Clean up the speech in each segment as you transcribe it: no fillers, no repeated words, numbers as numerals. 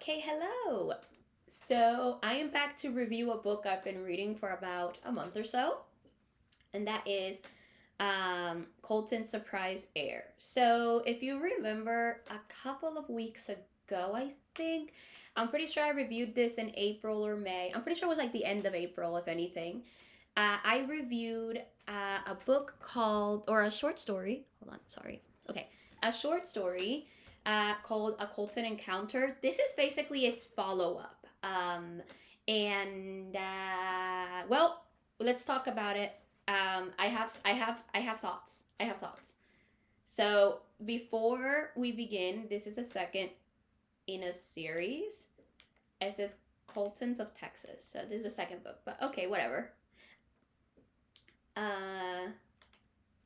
Okay, hello. So I am back to review a book I've been reading for about a month or so, and that is Colton's Surprise Heir. So if you remember, a couple of weeks ago, I think, I'm pretty sure I reviewed this in April or May. I'm pretty sure it was like the end of April, if anything. I reviewed a book called, or a short story. Hold on, sorry. Okay, a short story called A Colton Encounter. This is basically its follow up. Well, let's talk about it. I have thoughts. I have thoughts. So before we begin, this is a second in a series. It says Coltons of Texas. So this is the second book, but okay, whatever. Uh,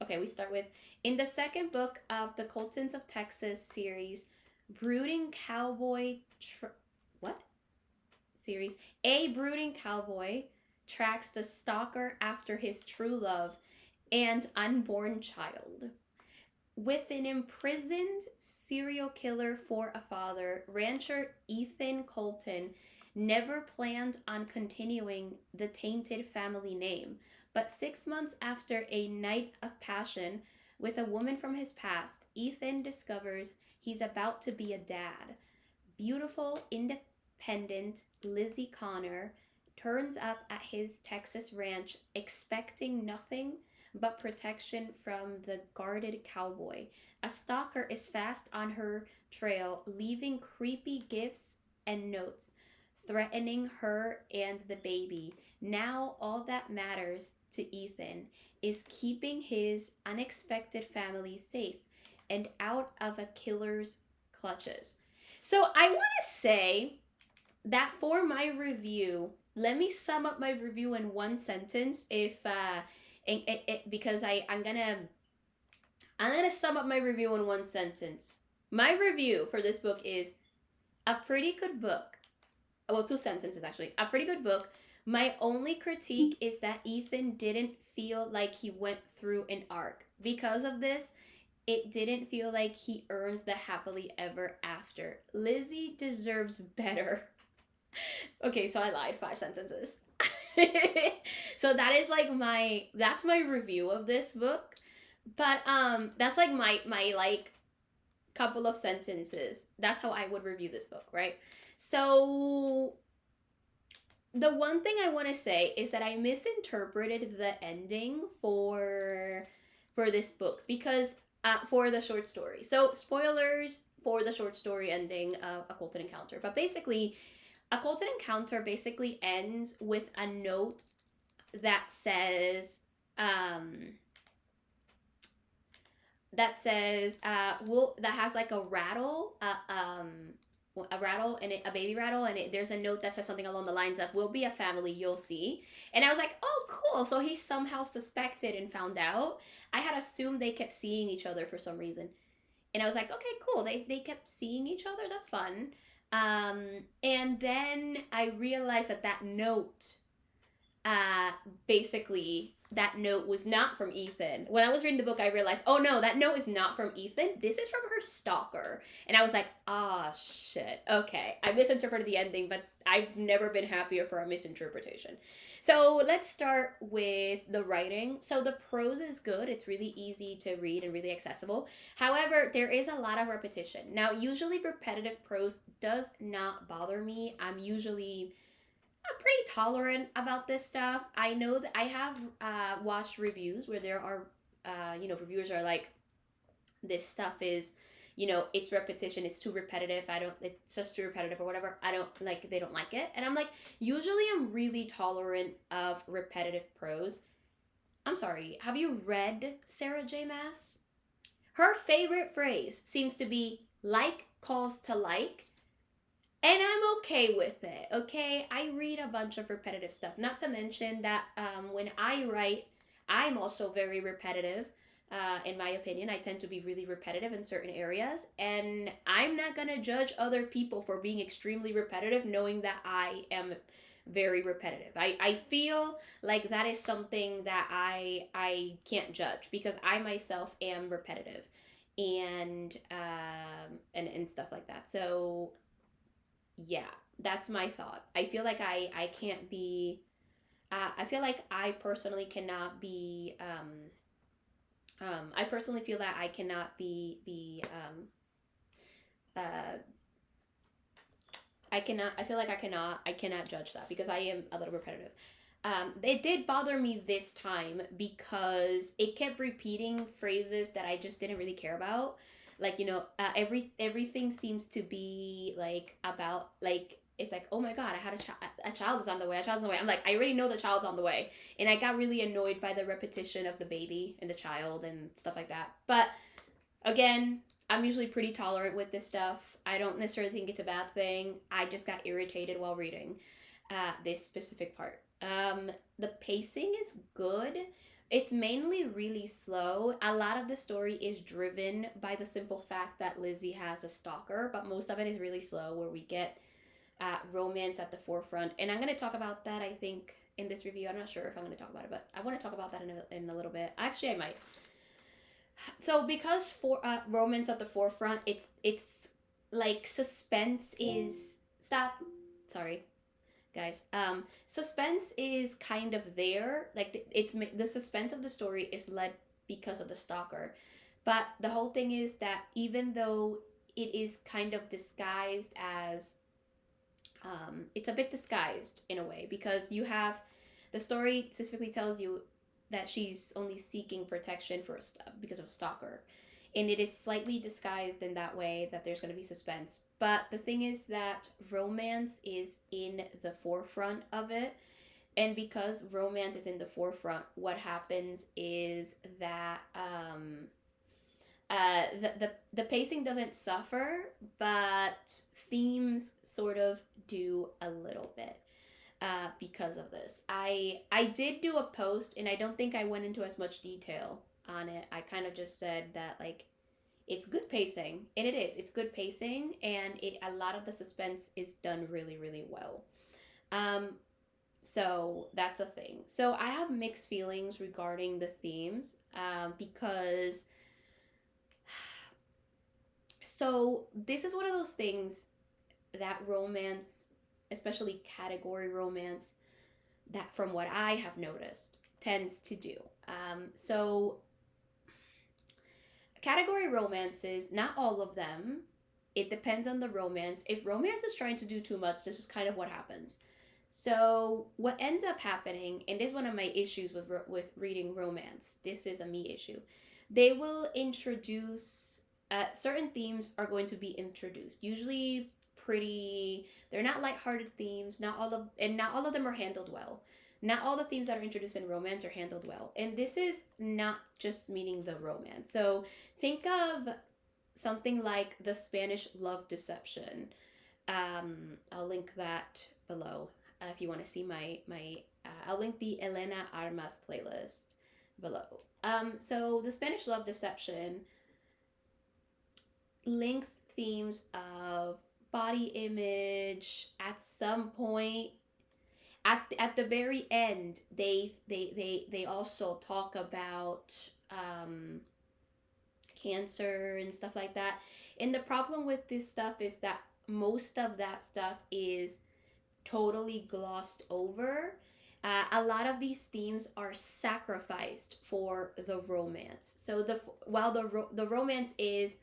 okay, we start with in the second book of the Coltons of Texas series, brooding cowboy. What series? A brooding cowboy tracks the stalker after his true love and unborn child. With an imprisoned serial killer for a father, rancher Ethan Colton never planned on continuing the tainted family name. But 6 months after a night of passion with a woman from his past, Ethan discovers he's about to be a dad. Beautiful, independent Lizzie Connor turns up at his Texas ranch expecting nothing but protection from the guarded cowboy. A stalker is fast on her trail, leaving creepy gifts and notes, threatening her and the baby. Now, all that matters to Ethan is keeping his unexpected family safe and out of a killer's clutches. So, I want to say that for my review, let me sum up my review in one sentence. If because I'm gonna sum up my review in one sentence. My review for this book is a pretty good book. Well, two sentences actually. A pretty good book. My only critique is that Ethan didn't feel like he went through an arc. Because of this, it didn't feel like he earned the happily ever after. Lizzie deserves better. Okay, so I lied. 5 sentences. So that is like that's my review of this book. But that's like my like couple of sentences. That's how I would review this book, right? So the one thing I want to say is that I misinterpreted the ending for this book because for the short story. So spoilers for the short story ending of A Colton Encounter. But basically, A Colton Encounter basically ends with a note that says that has like a rattle and a baby rattle, and there's a note that says something along the lines of "We'll be a family, you'll see." And I was like, "Oh, cool!" So he somehow suspected and found out. I had assumed they kept seeing each other for some reason, and I was like, "Okay, cool. They kept seeing each other. That's fun." And then I realized that note uh, basically that note was not from Ethan. When I was reading the book, I realized, oh no, that note is not from Ethan. This is from her stalker. And I was like, ah, shit. Okay, I misinterpreted the ending, but I've never been happier for a misinterpretation. So let's start with the writing. So the prose is good. It's really easy to read and really accessible. However, there is a lot of repetition. Now, usually repetitive prose does not bother me. I'm usually pretty tolerant about this stuff. I know that I have watched reviews where there are, reviewers are like, this stuff is, it's repetition, it's too repetitive. It's just too repetitive or whatever. They don't like it. And I'm like, usually I'm really tolerant of repetitive prose. I'm sorry, have you read Sarah J. Maas? Her favorite phrase seems to be like calls to like, and I'm okay with it, okay? I read a bunch of repetitive stuff. Not to mention that when I write, I'm also very repetitive. In my opinion, I tend to be really repetitive in certain areas. And I'm not going to judge other people for being extremely repetitive, knowing that I am very repetitive. I feel like that is something that I can't judge because I myself am repetitive and stuff like that. So yeah, that's my thought. I feel like I can't be. I feel like I personally cannot be. I personally feel that I cannot be. Uh, I cannot. I feel like I cannot. I cannot judge that because I am a little repetitive. It did bother me this time because it kept repeating phrases that I just didn't really care about. Like, everything seems to be like about like it's like, oh my god, I had a child is on the way, a child's on the way. I'm like, I already know the child's on the way, and I got really annoyed by the repetition of the baby and the child and stuff like that. But again, I'm usually pretty tolerant with this stuff. I don't necessarily think it's a bad thing. I just got irritated while reading this specific part. The pacing is good. It's mainly really slow. A lot of the story is driven by the simple fact that Lizzie has a stalker, but most of it is really slow, where we get romance at the forefront. And I'm going to talk about that, I think, in this review. I'm not sure if I'm going to talk about it, but I want to talk about that in a little bit. Actually, I might. So because for romance at the forefront, it's like suspense is stop. Sorry, guys. Suspense is kind of there. Like the suspense of the story is led because of the stalker, but the whole thing is that even though it is kind of disguised as, it's a bit disguised in a way because you have the story specifically tells you that she's only seeking protection because of a stalker. And it is slightly disguised in that way that there's going to be suspense. But the thing is that romance is in the forefront of it. And because romance is in the forefront, what happens is that the pacing doesn't suffer, but themes sort of do a little bit because of this. I did do a post, and I don't think I went into as much detail on it. I kind of just said that like it's good pacing, and it is. It's good pacing, and a lot of the suspense is done really really well. Um, so that's a thing. So I have mixed feelings regarding the themes because so this is one of those things that romance, especially category romance, that from what I have noticed tends to do. So category romances, not all of them. It depends on the romance. If romance is trying to do too much, this is kind of what happens. So what ends up happening, and this is one of my issues with reading romance. This is a me issue. They will introduce certain themes are going to be introduced. Usually pretty. They're not lighthearted themes. Not all of them are handled well. Not all the themes that are introduced in romance are handled well. And this is not just meaning the romance. So think of something like the Spanish love deception. I'll link that below if you want to see my I'll link the Elena Armas playlist below. So the Spanish love deception links themes of body image. At some point, at the very end, they also talk about cancer and stuff like that. And the problem with this stuff is that most of that stuff is totally glossed over. A lot of these themes are sacrificed for the romance. So while the romance is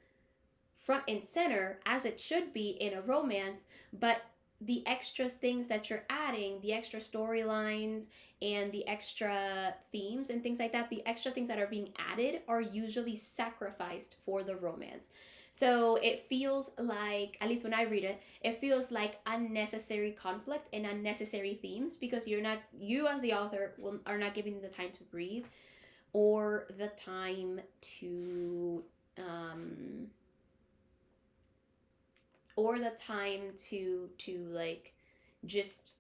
front and center as it should be in a romance, but the extra things that you're adding, the extra storylines and the extra themes and things like that, the extra things that are being added are usually sacrificed for the romance. So it feels like, at least when I read it, it feels like unnecessary conflict and unnecessary themes because you as the author are not giving the time to breathe or the time to like just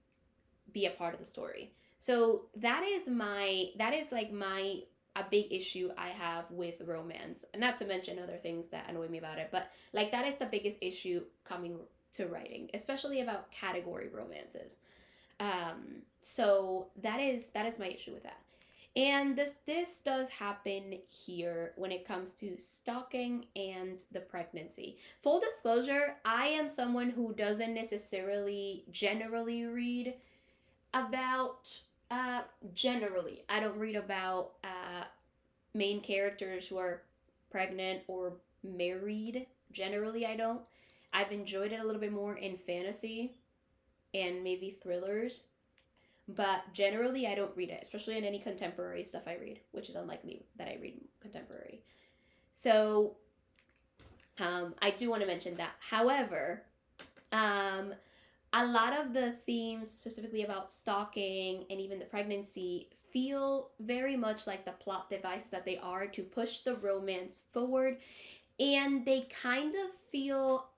be a part of the story. So that is like my a big issue I have with romance. Not to mention other things that annoy me about it, but like that is the biggest issue coming to writing, especially about category romances. So that is my issue with that. And this does happen here when it comes to stalking and the pregnancy. Full disclosure, I am someone who doesn't necessarily generally read about generally. I don't read about main characters who are pregnant or married. Generally, I don't. I've enjoyed it a little bit more in fantasy and maybe thrillers, but generally I don't read it, especially in any contemporary stuff I read, which is unlikely that I read contemporary. So I do want to mention that. However, um, a lot of the themes, specifically about stalking and even the pregnancy, feel very much like the plot devices that they are to push the romance forward. And they kind of feel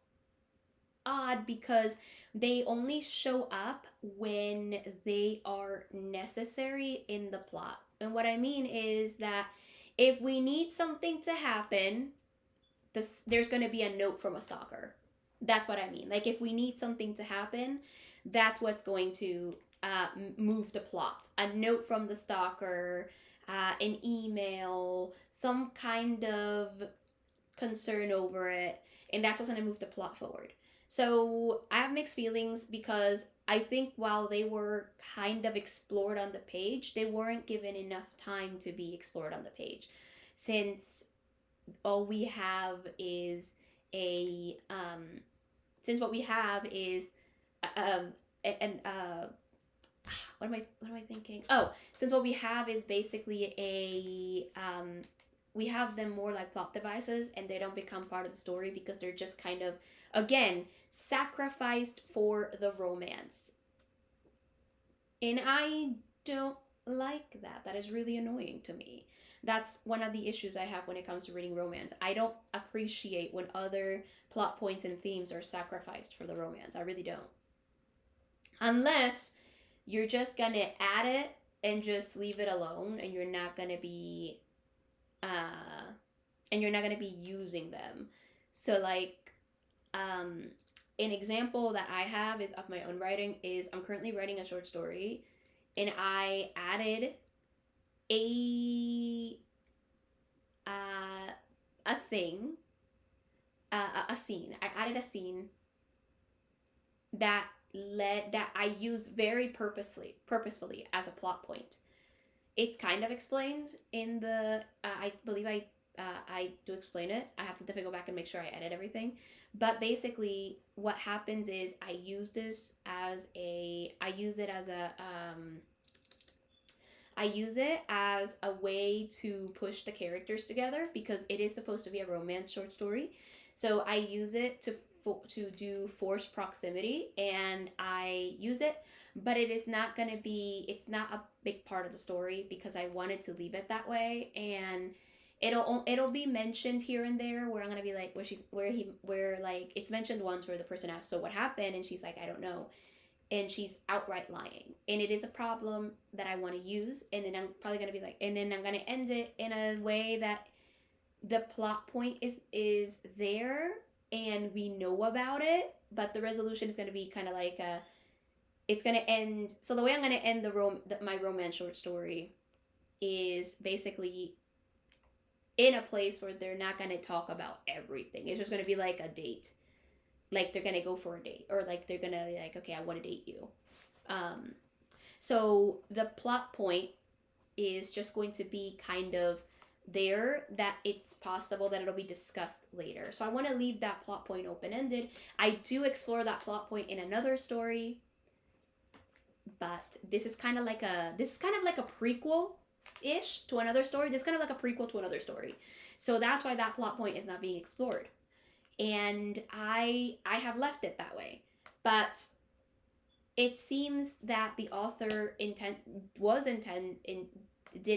odd because they only show up when they are necessary in the plot. And what I mean is that if we need something to happen, there's going to be a note from a stalker. That's what I mean. Like, if we need something to happen, that's what's going to move the plot. A note from the stalker, an email, some kind of concern over it, and that's what's going to move the plot forward. So I have mixed feelings because I think while they were kind of explored on the page, they weren't given enough time to be explored on the page, since all we have is a since what we have is an what am I thinking? Oh, since what we have is basically we have them more like plot devices, and they don't become part of the story because they're just kind of, again, sacrificed for the romance. And I don't like that. That is really annoying to me. That's one of the issues I have when it comes to reading romance. I don't appreciate when other plot points and themes are sacrificed for the romance. I really don't. Unless you're just gonna add it and just leave it alone, and you're not gonna be using them. So like an example that I have is of my own writing is I'm currently writing a short story, and I added a thing, a scene. I added a scene that I use very purposefully as a plot point. It's kind of explained in the I believe I do explain it. I have to definitely go back and make sure I edit everything. But basically, what happens is I use it as a way to push the characters together, because it is supposed to be a romance short story. So I use it to do forced proximity, and I use it, but it's not a big part of the story because I wanted to leave it that way. And it'll be mentioned here and there where I'm gonna be like, where like it's mentioned once where the person asks, so what happened, and she's like, I don't know, and she's outright lying, and it is a problem that I want to use. And then I'm probably gonna be like, and then I'm gonna end it in a way that the plot point is there and we know about it, but the resolution is going to be kind of like it's going to end. So the way I'm going to end my romance short story is basically in a place where they're not going to talk about everything. It's just going to be like a date. Like they're going to go for a date, or like they're going to be like, okay, I want to date you. So the plot point is just going to be kind of there, that it's possible that it'll be discussed later. So I want to leave that plot point open-ended. I do explore that plot point in another story, but this is kind of like a prequel-ish to another story. This is kind of like a prequel to another story. So that's why that plot point is not being explored. And I have left it that way. But it seems that the author did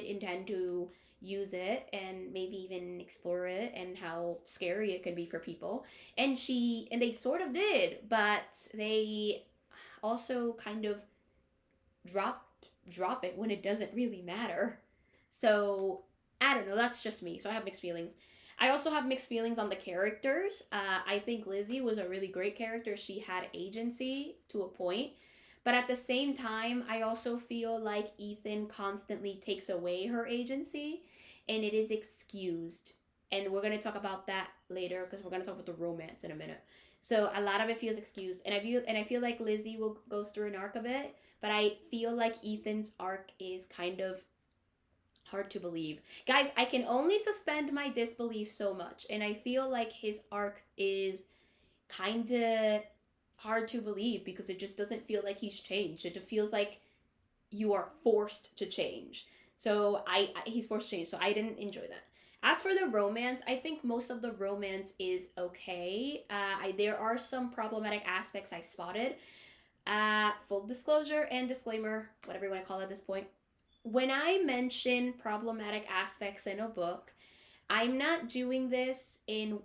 intend to use it and maybe even explore it and how scary it could be for people. And they sort of did, but they also kind of drop it when it doesn't really matter. So I don't know, that's just me. So I have mixed feelings. I also have mixed feelings on the characters. I think Lizzie was a really great character. She had agency to a point, But at the same time, I also feel like Ethan constantly takes away her agency, and it is excused. And we're going to talk about that later because we're going to talk about the romance in a minute. So a lot of it feels excused, and I feel like Lizzie will goes through an arc of it, but I feel like Ethan's arc is kind of hard to believe. Guys, I can only suspend my disbelief so much, and I feel like his arc is kind of hard to believe because it just doesn't feel like he's changed. It feels like you are forced to change. So he's forced to change. So I didn't enjoy that. As for the romance, I think most of the romance is okay. There are some problematic aspects I spotted. Full disclosure and disclaimer, whatever you want to call it at this point. When I mention problematic aspects in a book, I'm not doing this in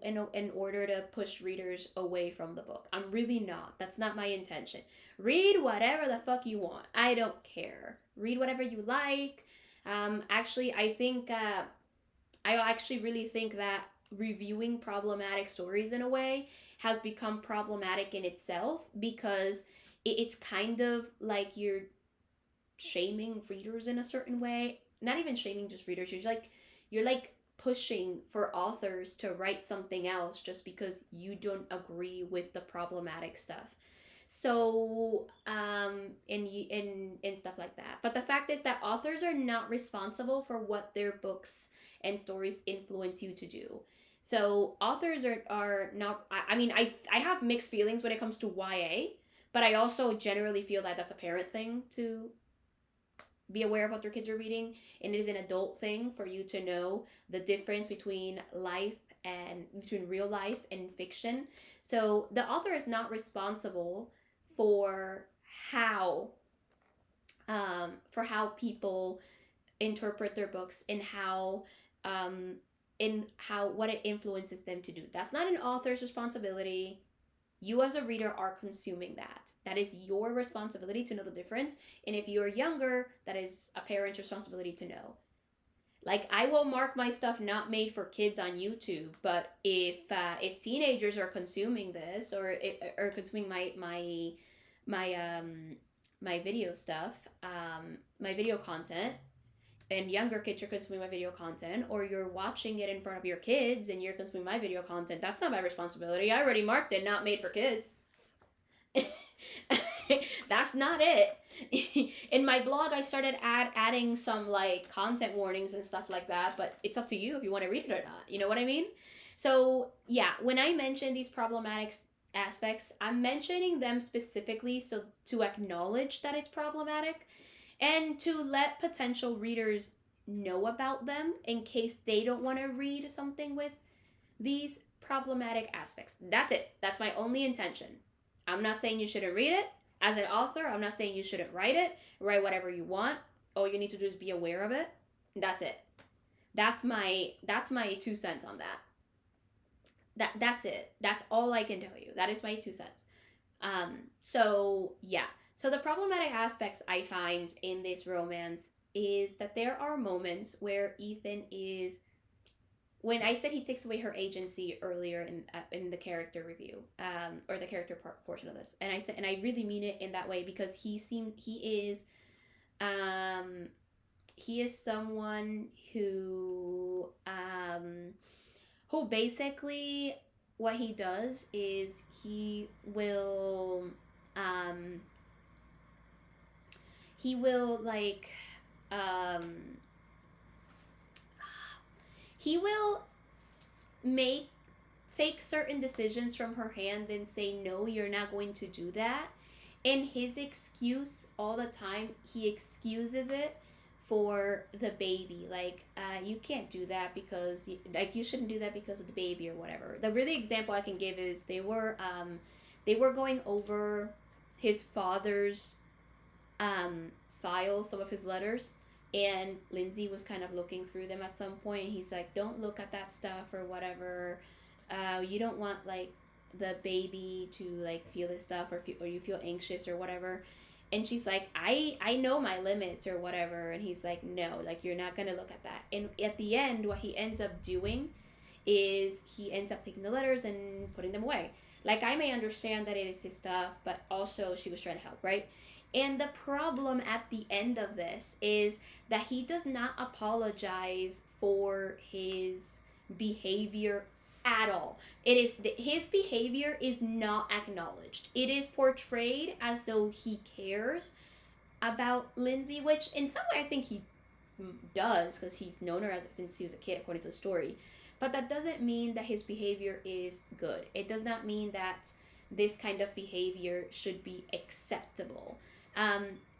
order to push readers away from the book. I'm really not. That's not my intention. Read whatever the fuck you want. I don't care. Read whatever you like. Actually, I actually really think that reviewing problematic stories in a way has become problematic in itself because it's kind of like you're shaming readers in a certain way. Not even shaming just readers. You're like pushing for authors to write something else just because you don't agree with the problematic stuff. So and stuff like that. But the fact is that authors are not responsible for what their books and stories influence you to do. So authors are not. I have mixed feelings when it comes to YA, but I also generally feel that that's a parent thing to be aware of what your kids are reading, and it is an adult thing for you to know the difference between real life and fiction. So the author is not responsible for how people interpret their books and how what it influences them to do. That's not an author's responsibility. You as a reader are consuming that. That is your responsibility to know the difference. And if you're younger, that is a parent's responsibility to know. Like, I will mark my stuff not made for kids on YouTube, but if teenagers are consuming this or consuming my video stuff, my video content, and younger kids are consuming my video content, or you're watching it in front of your kids and you're consuming my video content, that's not my responsibility. I already marked it not made for kids. That's not it. In my blog, I started adding some like content warnings and stuff like that, but it's up to you if you want to read it or not. You know what I mean? So yeah, when I mention these problematic aspects, I'm mentioning them specifically so to acknowledge that it's problematic and to let potential readers know about them in case they don't want to read something with these problematic aspects. That's it. That's my only intention. I'm not saying you shouldn't read it. As an author, I'm not saying you shouldn't write it. Write whatever you want. All you need to do is be aware of it. That's it. That's my 2 cents on that. That's it. That's all I can tell you. That is my 2 cents. So yeah. So the problematic aspects I find in this romance is that there are moments where Ethan is, when I said he takes away her agency earlier in the character review, or the character portion of this, and I really mean it in that way because he is someone who basically what he does is he will like he will take certain decisions from her hand and say, no, you're not going to do that. And his excuse all the time, he excuses it for the baby. Like, you can't do that because, you shouldn't do that because of the baby or whatever. The really example I can give is they were going over his father's files, some of his letters, and Lindsay was kind of looking through them at some point. He's like, don't look at that stuff or whatever. You don't want like the baby to like feel this stuff or you feel anxious or whatever. And she's like, I know my limits or whatever. And he's like, no, like you're not gonna look at that. And at the end, what he ends up doing is he ends up taking the letters and putting them away. Like, I may understand that it is his stuff, but also she was trying to help, right? And the problem at the end of this is that he does not apologize for his behavior at all. It is his behavior is not acknowledged. It is portrayed as though he cares about Lindsay, which in some way I think he does, because he's known her as since he was a kid, according to the story. But that doesn't mean that his behavior is good. It does not mean that this kind of behavior should be acceptable.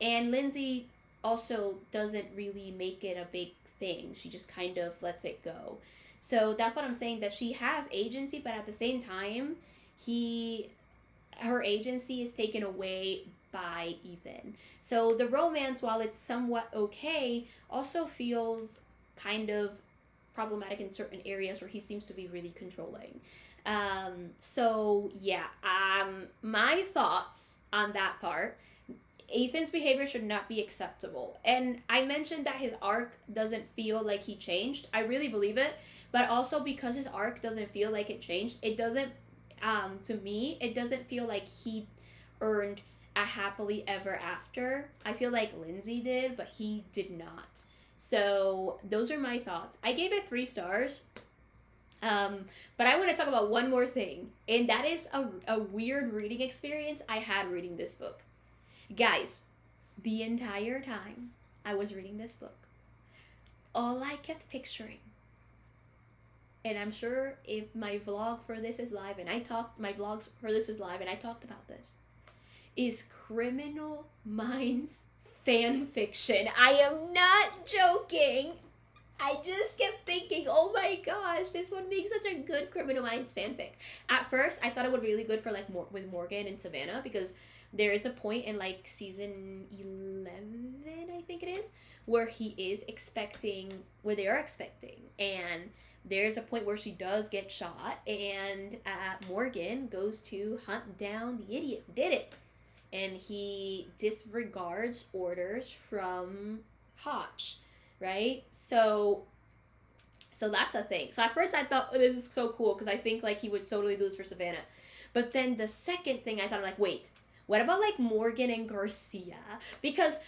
And Lindsay also doesn't really make it a big thing. She just kind of lets it go. So that's what I'm saying, that she has agency, but at the same time, he her agency is taken away by Ethan. So the romance, while it's somewhat okay, also feels kind of problematic in certain areas where he seems to be really controlling. So yeah, my thoughts on that part. Ethan's behavior should not be acceptable. And I mentioned that his arc doesn't feel like he changed. I really believe it. But also because his arc doesn't feel like it changed, it doesn't, to me, it doesn't feel like he earned a happily ever after. I feel like Lindsay did, but he did not. So those are my thoughts. I gave it 3 stars. But I want to talk about one more thing. And that is a weird reading experience I had reading this book. Guys, the entire time I was reading this book, all I kept picturing, and I'm sure if my vlog for this is live and I talked, my vlogs for this is live and I talked about this, is Criminal Minds fan fiction. I am not joking. I just kept thinking, oh my gosh, this would make such a good Criminal Minds fanfic. At first, I thought it would be really good for like with Morgan and Savannah, because there is a point in like season 11, I think it is, where he is expecting, where they are expecting, and there's a point where she does get shot, and Morgan goes to hunt down the idiot who did it, and he disregards orders from Hotch, right? So that's a thing. So at first I thought, oh, this is so cool, because I think like he would totally do this for Savannah. But then the second thing I thought, I'm like, wait, what about like Morgan and Garcia? Because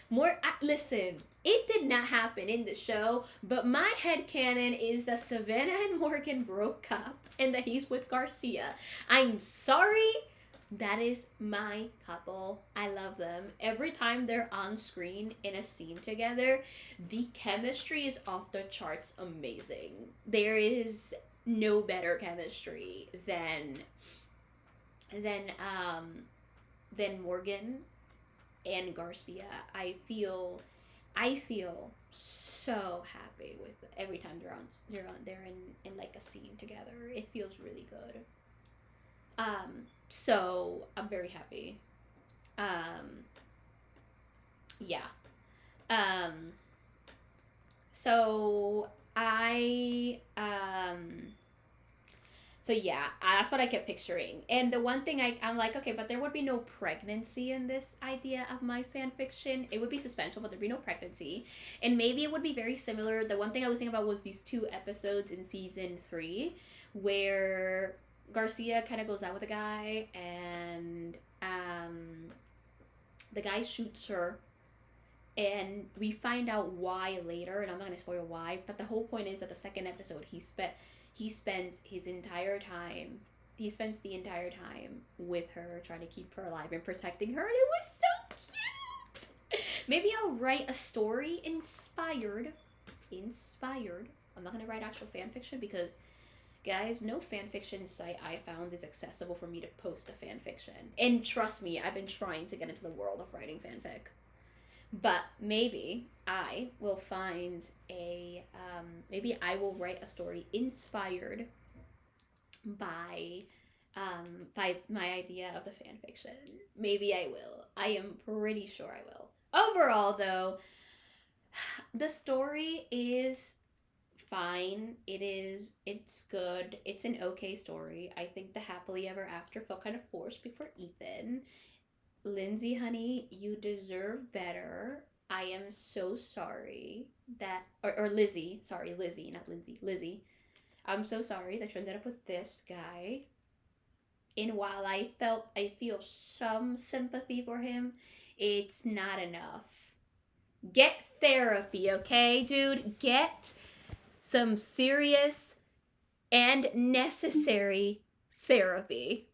listen, it did not happen in the show, but my headcanon is that Savannah and Morgan broke up and that he's with Garcia. I'm sorry. That is my couple. I love them. Every time they're on screen in a scene together, the chemistry is off the charts amazing. There is no better chemistry than Morgan and Garcia. I feel so happy with every time they're in like a scene together. It feels really good. So I'm very happy. Yeah. So yeah, that's what I kept picturing. And the one thing I'm like, okay, but there would be no pregnancy in this idea of my fan fiction. It would be suspenseful, but there'd be no pregnancy. And maybe it would be very similar. The one thing I was thinking about was these 2 episodes in season 3 where Garcia kind of goes out with a guy, and the guy shoots her, and we find out why later, and I'm not going to spoil why, but the whole point is that the second episode he spends the entire time with her, trying to keep her alive and protecting her, and it was so cute. Maybe I'll write a story inspired. I'm not going to write actual fan fiction, because guys, no fanfiction site I found is accessible for me to post a fanfiction. And trust me, I've been trying to get into the world of writing fanfic. But maybe I will find maybe I will write a story inspired by my idea of the fanfiction. Maybe I will. I am pretty sure I will. Overall, though, the story is fine. It's good. It's an okay story. I think the happily ever after felt kind of forced for Ethan. Lindsay, honey, you deserve better. I am so sorry that, or Lizzie, sorry, Lizzie, not Lindsay, Lizzie. I'm so sorry that you ended up with this guy. And while I feel some sympathy for him, it's not enough. Get therapy, okay, dude? Get some serious and necessary therapy.